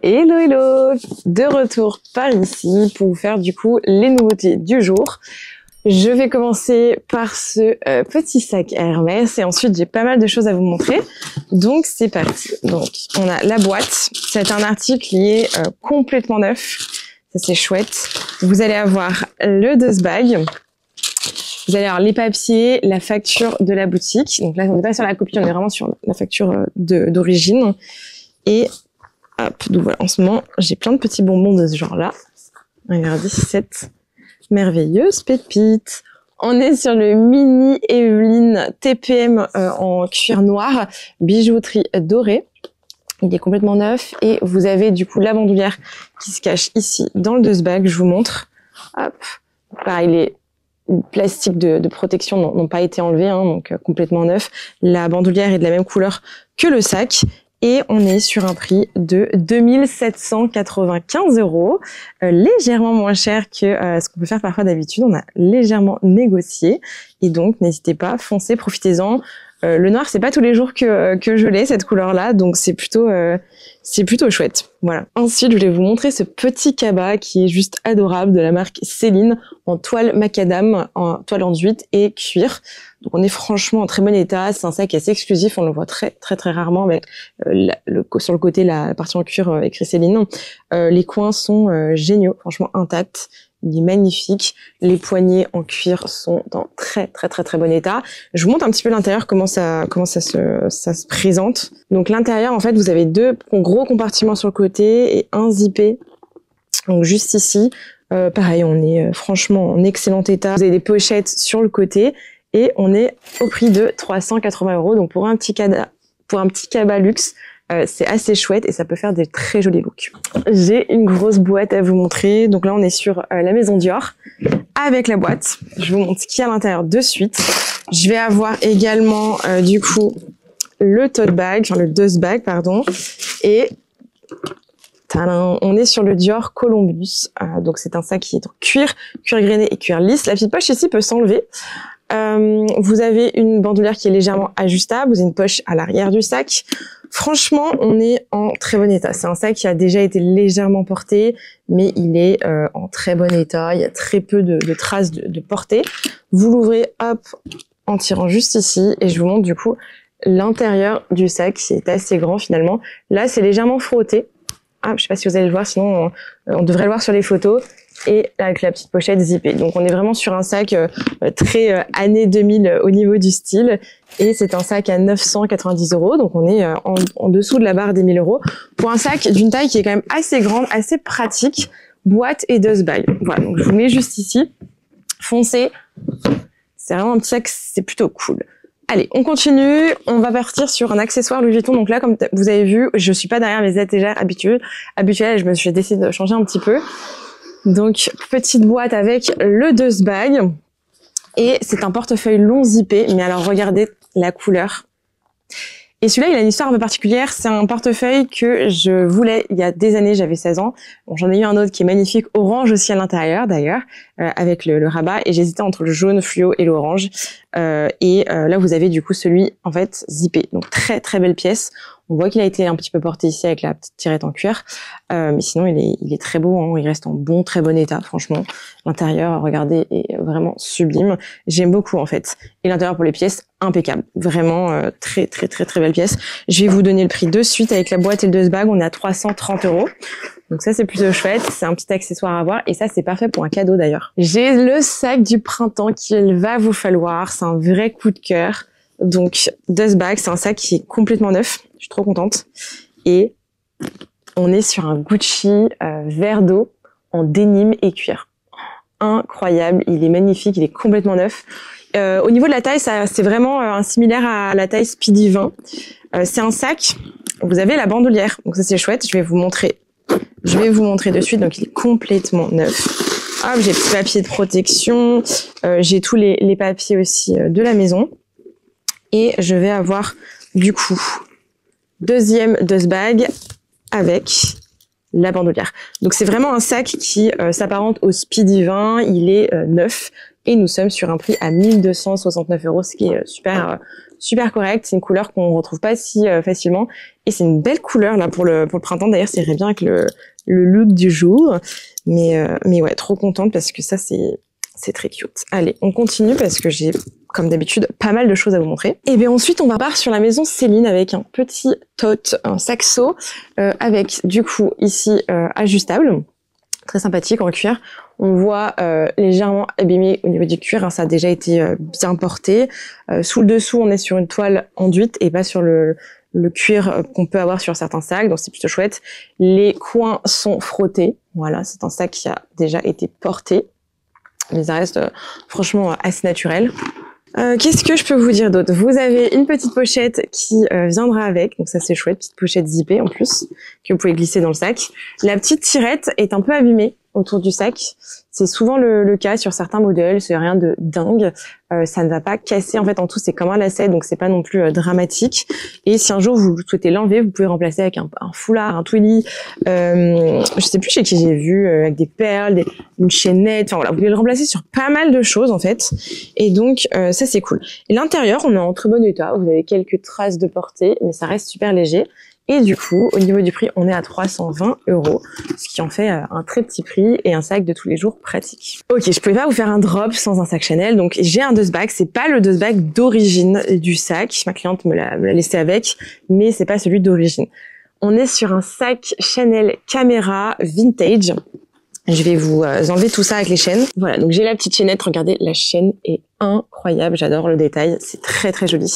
Hello hello, de retour par ici pour vous faire du coup les nouveautés du jour. Je vais commencer par ce petit sac Hermès et ensuite j'ai pas mal de choses à vous montrer. Donc c'est parti. Donc on a la boîte, c'est un article qui est complètement neuf, ça c'est chouette. Vous allez avoir le dust bag, vous allez avoir les papiers, la facture de la boutique. Donc là on n'est pas sur la copie, on est vraiment sur la facture d'origine. Et hop, donc voilà, en ce moment, j'ai plein de petits bonbons de ce genre-là. Regardez cette merveilleuse pépite. On est sur le mini Evelyn TPM en cuir noir, bijouterie dorée. Il est complètement neuf et vous avez du coup la bandoulière qui se cache ici dans le dust bag. Je vous montre. Hop, pareil, les plastiques de protection n'ont pas été enlevés, hein, donc complètement neuf. La bandoulière est de la même couleur que le sac. Et on est sur un prix de 2795 €, légèrement moins cher que ce qu'on peut faire parfois d'habitude. On a légèrement négocié. Et donc, n'hésitez pas, foncez, profitez-en. Le noir, c'est pas tous les jours que je l'ai, cette couleur-là. Donc, c'est plutôt chouette. Voilà. Ensuite, je voulais vous montrer ce petit cabas qui est juste adorable de la marque Céline en toile macadam, en toile enduite et cuir. Donc on est franchement en très bon état, c'est un sac assez exclusif, on le voit très rarement avec sur le côté la partie en cuir écrit Céline. Les coins sont géniaux, franchement intacts, il est magnifique. Les poignets en cuir sont dans très bon état. Je vous montre un petit peu l'intérieur, comment ça se présente. Donc l'intérieur en fait vous avez deux gros compartiments sur le côté et un zippé, donc juste ici. Pareil, on est franchement en excellent état. Vous avez des pochettes sur le côté. Et on est au prix de 380 €. Donc pour un petit cabas luxe, c'est assez chouette et ça peut faire des très jolis looks. J'ai une grosse boîte à vous montrer. Donc là, on est sur la maison Dior avec la boîte. Je vous montre ce qu'il y a à l'intérieur de suite. Je vais avoir également du coup le tote bag, enfin le dust bag, pardon. Et tadam, on est sur le Dior Columbus. Donc c'est un sac qui est en cuir grainé et cuir lisse. La petite poche ici peut s'enlever. Vous avez une bandoulière qui est légèrement ajustable, vous avez une poche à l'arrière du sac. Franchement, on est en très bon état. C'est un sac qui a déjà été légèrement porté, mais il est en très bon état. Il y a très peu de traces de portée. Vous l'ouvrez, hop, en tirant juste ici, et je vous montre du coup l'intérieur du sac qui est assez grand finalement. Là, c'est légèrement frotté. Ah, je sais pas si vous allez le voir, sinon on devrait le voir sur les photos. Et avec la petite pochette zippée. Donc on est vraiment sur un sac très années 2000 au niveau du style. Et c'est un sac à 990 €. Donc on est en dessous de la barre des 1000 €. Pour un sac d'une taille qui est quand même assez grande, assez pratique. Boîte et dust bag. Voilà, donc je vous mets juste ici. Foncez. C'est vraiment un petit sac, c'est plutôt cool. Allez, on continue. On va partir sur un accessoire Louis Vuitton. Donc là, comme vous avez vu, je suis pas derrière mes étagères habituelles. Je me suis décidé de changer un petit peu. Donc, petite boîte avec le dust bag. Et c'est un portefeuille long zippé. Mais alors, regardez la couleur. Et celui-là, il a une histoire un peu particulière. C'est un portefeuille que je voulais il y a des années. J'avais 16 ans. Bon, j'en ai eu un autre qui est magnifique, orange aussi à l'intérieur d'ailleurs, avec le rabat. Et j'hésitais entre le jaune fluo et l'orange. Là, vous avez du coup celui, en fait, zippé. Donc, très belle pièce. On voit qu'il a été un petit peu porté ici avec la petite tirette en cuir. Mais sinon, il est très beau, hein. Il reste en très bon état, franchement. L'intérieur, regardez, est vraiment sublime. J'aime beaucoup, en fait. Et l'intérieur pour les pièces, impeccable. Vraiment, très belle pièce. Je vais vous donner le prix de suite avec la boîte et le dust bag. On est à 330 €. Donc ça, c'est plutôt chouette. C'est un petit accessoire à avoir. Et ça, c'est parfait pour un cadeau, d'ailleurs. J'ai le sac du printemps qu'il va vous falloir. C'est un vrai coup de cœur. Donc, dust bag, c'est un sac qui est complètement neuf. Je suis trop contente. Et on est sur un Gucci vert d'eau en dénime et cuir. Incroyable, il est magnifique, il est complètement neuf. Au niveau de la taille, c'est vraiment un similaire à la taille Speedy 20. C'est un sac, vous avez la bandoulière, donc ça c'est chouette. Je vais vous montrer de suite. Donc il est complètement neuf. Hop, j'ai petit papier de protection, j'ai tous les papiers aussi de la maison. Et je vais avoir du coup deuxième dust bag avec la bandoulière. Donc c'est vraiment un sac qui s'apparente au Speedy 20, il est neuf et nous sommes sur un prix à 1269 €, ce qui est super super correct. C'est une couleur qu'on retrouve pas si facilement. Et c'est une belle couleur là pour le printemps. D'ailleurs, ça irait bien avec le look du jour. Mais ouais, trop contente parce que ça, c'est très cute. Allez, on continue parce que j'ai, comme d'habitude, pas mal de choses à vous montrer. Et bien ensuite, on va partir sur la maison Céline avec un petit tote, un saxo, avec du coup ici ajustable. Très sympathique en cuir. On voit légèrement abîmé au niveau du cuir, hein, ça a déjà été bien porté. Sous le dessous, on est sur une toile enduite et pas sur le cuir qu'on peut avoir sur certains sacs, donc c'est plutôt chouette. Les coins sont frottés. Voilà, c'est un sac qui a déjà été porté. Mais ça reste franchement assez naturel. Qu'est-ce que je peux vous dire d'autre? Vous avez une petite pochette qui viendra avec, donc ça c'est chouette, petite pochette zippée en plus, que vous pouvez glisser dans le sac. La petite tirette est un peu abîmée autour du sac. C'est souvent le cas sur certains modèles, c'est rien de dingue. Ça ne va pas casser, en fait en tout c'est comme un lacet, donc c'est pas non plus dramatique. Et si un jour vous souhaitez l'enlever, vous pouvez remplacer avec un foulard, un twilly, je sais plus chez qui j'ai vu, avec des perles, une chaînette, enfin voilà, vous pouvez le remplacer sur pas mal de choses en fait. Et donc ça c'est cool. Et l'intérieur, on est en très bon état, vous avez quelques traces de portée, mais ça reste super léger. Et du coup, au niveau du prix, on est à 320 €, ce qui en fait un très petit prix et un sac de tous les jours pratique. Ok, je pouvais pas vous faire un drop sans un sac Chanel, donc j'ai un dust bag. C'est pas le dust bag d'origine du sac, ma cliente me l'a laissé avec, mais c'est pas celui d'origine. On est sur un sac Chanel Camera vintage. Je vais vous enlever tout ça avec les chaînes. Voilà, donc j'ai la petite chaînette. Regardez, la chaîne est incroyable. J'adore le détail. C'est très très joli.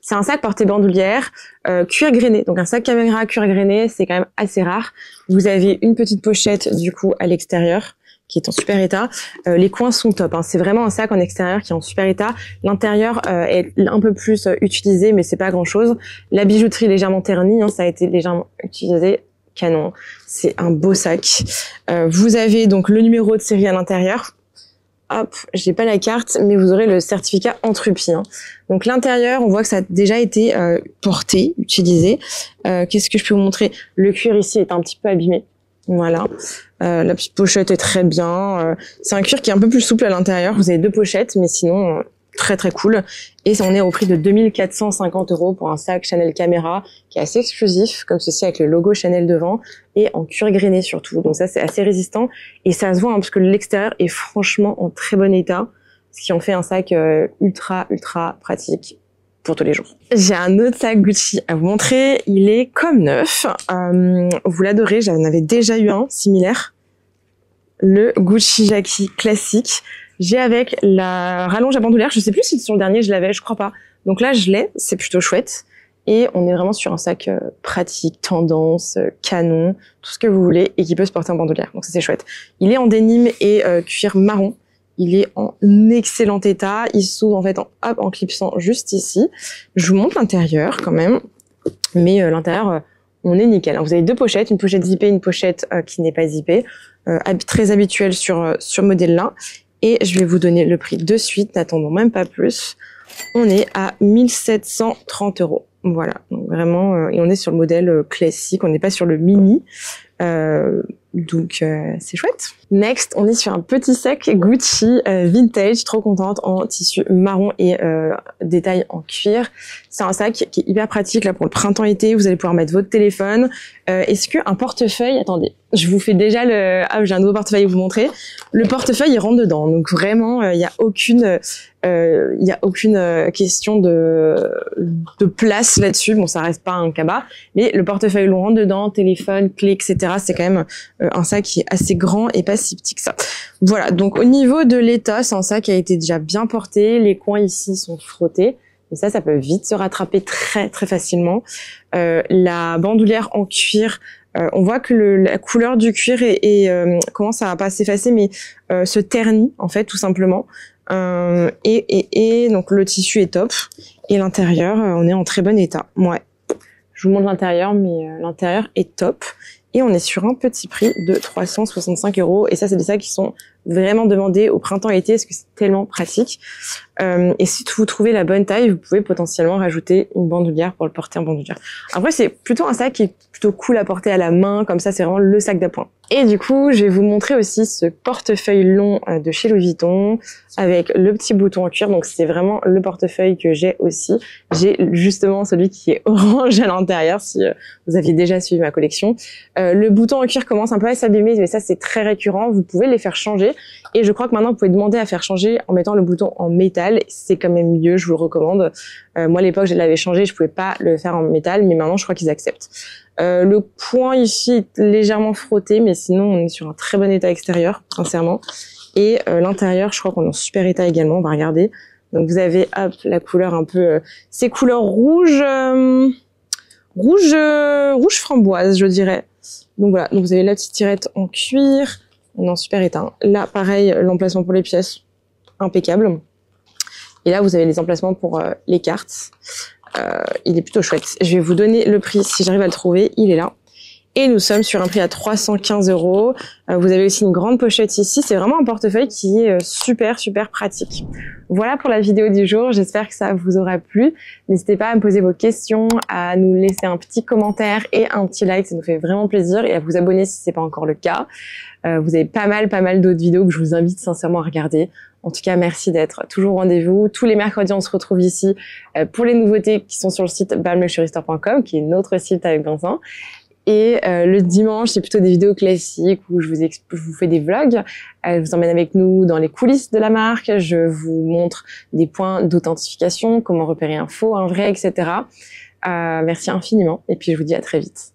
C'est un sac porté bandoulière, cuir grainé. Donc un sac caméra cuir grainé, c'est quand même assez rare. Vous avez une petite pochette du coup à l'extérieur qui est en super état. Les coins sont top, hein. C'est vraiment un sac en extérieur qui est en super état. L'intérieur est un peu plus utilisé, mais c'est pas grand chose. La bijouterie légèrement ternie, hein, ça a été légèrement utilisé. Canon, c'est un beau sac. Vous avez donc le numéro de série à l'intérieur. Hop, j'ai pas la carte, mais vous aurez le certificat Entrupi, hein. Donc l'intérieur, on voit que ça a déjà été porté, utilisé. Qu'est-ce que je peux vous montrer? Le cuir ici est un petit peu abîmé. Voilà. La petite pochette est très bien. C'est un cuir qui est un peu plus souple à l'intérieur. Vous avez deux pochettes, mais sinon très très cool. Et on est au prix de 2450 € pour un sac Chanel Camera qui est assez exclusif, comme ceci avec le logo Chanel devant et en cuir grainé surtout. Donc ça c'est assez résistant et ça se voit, hein, parce que l'extérieur est franchement en très bon état, ce qui en fait un sac ultra pratique pour tous les jours. J'ai un autre sac Gucci à vous montrer. Il est comme neuf. Vous l'adorez, j'en avais déjà eu un similaire. Le Gucci Jackie classique. J'ai avec la rallonge à bandoulière. Je sais plus si sur le dernier je l'avais, je crois pas. Donc là je l'ai, c'est plutôt chouette. Et on est vraiment sur un sac pratique, tendance, canon, tout ce que vous voulez et qui peut se porter en bandoulière. Donc ça c'est chouette. Il est en dénime et cuir marron. Il est en excellent état. Il s'ouvre en fait en clipsant juste ici. Je vous montre l'intérieur quand même. Mais l'intérieur, on est nickel. Alors, vous avez deux pochettes, une pochette zippée, une pochette qui n'est pas zippée. Très habituelle sur ce modèle-là. Et je vais vous donner le prix de suite, n'attendons même pas plus. On est à 1730 €. Voilà, donc vraiment, et on est sur le modèle classique, on n'est pas sur le mini. Donc c'est chouette. Next, on est sur un petit sac Gucci vintage, trop contente, en tissu marron et détail en cuir. C'est un sac qui est hyper pratique là pour le printemps-été. Vous allez pouvoir mettre votre téléphone. Est-ce qu'un portefeuille, attendez, je vous fais déjà j'ai un nouveau portefeuille à vous montrer. Le portefeuille il rentre dedans, donc vraiment il y a aucune question de place là-dessus. Bon, ça reste pas un cabas, mais le portefeuille l'on rentre dedans, téléphone, clé, etc. C'est quand même un sac qui est assez grand et pas si petit que ça. Voilà, donc au niveau de l'état, c'est un sac qui a été déjà bien porté. Les coins ici sont frottés. Et ça peut vite se rattraper très facilement. La bandoulière en cuir, on voit que la couleur du cuir commence à pas s'effacer, mais se ternit en fait tout simplement. Et donc le tissu est top. Et l'intérieur, on est en très bon état. Ouais. Je vous montre l'intérieur, mais l'intérieur est top. Et on est sur un petit prix de 365 €. Et ça, c'est des sacs qui sont vraiment demander au printemps-été parce que c'est tellement pratique. Et si vous trouvez la bonne taille, vous pouvez potentiellement rajouter une bandoulière pour le porter en bandoulière. Après, c'est plutôt un sac qui est plutôt cool à porter à la main, comme ça c'est vraiment le sac d'appoint. Et du coup, je vais vous montrer aussi ce portefeuille long de chez Louis Vuitton avec le petit bouton en cuir. Donc c'est vraiment le portefeuille que j'ai aussi. J'ai justement celui qui est orange à l'intérieur si vous aviez déjà suivi ma collection. Le bouton en cuir commence un peu à s'abîmer, mais ça c'est très récurrent. Vous pouvez les faire changer. Et je crois que maintenant vous pouvez demander à faire changer en mettant le bouton en métal. C'est quand même mieux, je vous le recommande. Moi à l'époque je l'avais changé, je pouvais pas le faire en métal, mais maintenant je crois qu'ils acceptent. Le point ici est légèrement frotté, mais sinon on est sur un très bon état extérieur, sincèrement. Et l'intérieur, je crois qu'on est en super état également, on va regarder. Donc vous avez hop, la couleur un peu... c'est couleur rouge, rouge framboise, je dirais. Donc voilà, donc vous avez la petite tirette en cuir, on est en super état. Là, pareil, l'emplacement pour les pièces, impeccable. Et là, vous avez les emplacements pour les cartes. Il est plutôt chouette. Je vais vous donner le prix si j'arrive à le trouver. Il est là. Et nous sommes sur un prix à 315 €. Vous avez aussi une grande pochette ici. C'est vraiment un portefeuille qui est super pratique. Voilà pour la vidéo du jour. J'espère que ça vous aura plu. N'hésitez pas à me poser vos questions, à nous laisser un petit commentaire et un petit like. Ça nous fait vraiment plaisir. Et à vous abonner si c'est pas encore le cas. Vous avez pas mal d'autres vidéos que je vous invite sincèrement à regarder. En tout cas, merci d'être toujours au rendez-vous. Tous les mercredis, on se retrouve ici pour les nouveautés qui sont sur le site balmluxuriestore.com, qui est notre site avec Vincent. Et le dimanche, c'est plutôt des vidéos classiques où je vous fais des vlogs. Je vous emmène avec nous dans les coulisses de la marque. Je vous montre des points d'authentification, comment repérer un faux, un vrai, etc. Merci infiniment. Et puis, je vous dis à très vite.